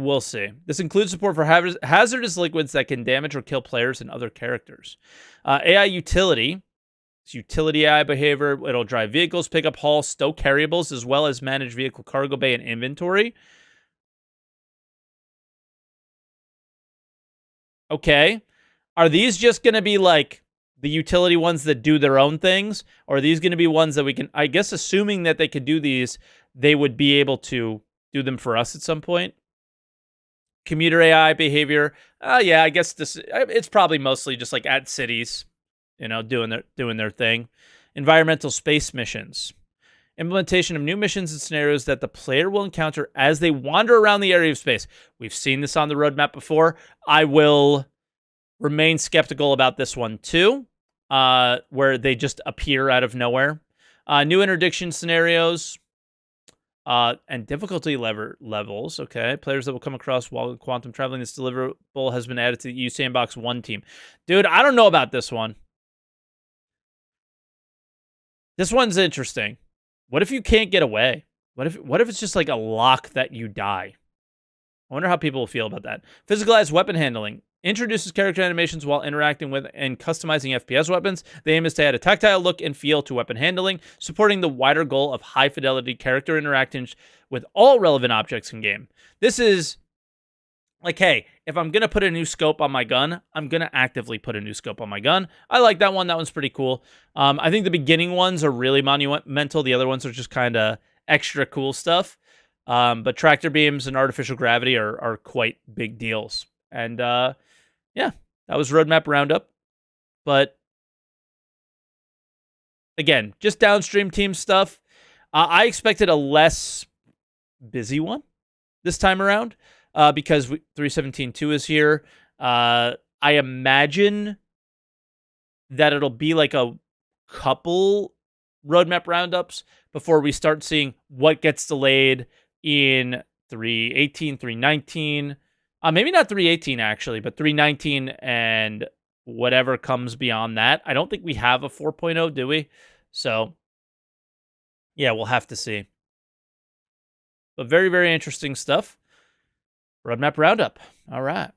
We'll see. This includes support for hazardous liquids that can damage or kill players and other characters. AI utility. It's utility AI behavior. It'll drive vehicles, pick up, haul, stow carryables, as well as manage vehicle cargo bay and inventory. Okay. Are these just going to be like the utility ones that do their own things? Or are these going to be ones that we can, I guess, assuming that they could do these, they would be able to do them for us at some point? Commuter AI behavior. Yeah, I guess it's probably mostly just like at cities, doing their thing. Environmental space missions. Implementation of new missions and scenarios that the player will encounter as they wander around the area of space. We've seen this on the roadmap before. I will remain skeptical about this one too, where they just appear out of nowhere. New interdiction scenarios. And difficulty levels, okay. Players that will come across while quantum traveling. This deliverable has been added to the EU Sandbox 1 team. Dude, I don't know about this one. This one's interesting. What if you can't get away? What if it's just like a lock that you die? I wonder how people will feel about that. Physicalized weapon handling. Introduces character animations while interacting with and customizing FPS weapons. The aim is to add a tactile look and feel to weapon handling, supporting the wider goal of high-fidelity character interactions with all relevant objects in game. This is like, hey, if I'm going to put a new scope on my gun, I'm going to actively put a new scope on my gun. I like that one. That one's pretty cool. I think the beginning ones are really monumental. The other ones are just kind of extra cool stuff. But tractor beams and artificial gravity are quite big deals. And yeah, that was Roadmap Roundup. But again, just downstream team stuff. I expected a less busy one this time around because 3.17.2 is here. I imagine that it'll be like a couple Roadmap Roundups before we start seeing what gets delayed in 3.18, 3.19. Maybe not 3.18 actually, but 3.19 and whatever comes beyond that. I don't think we have a 4.0, do we? So, yeah, we'll have to see. But very, very interesting stuff. Roadmap Roundup. All right.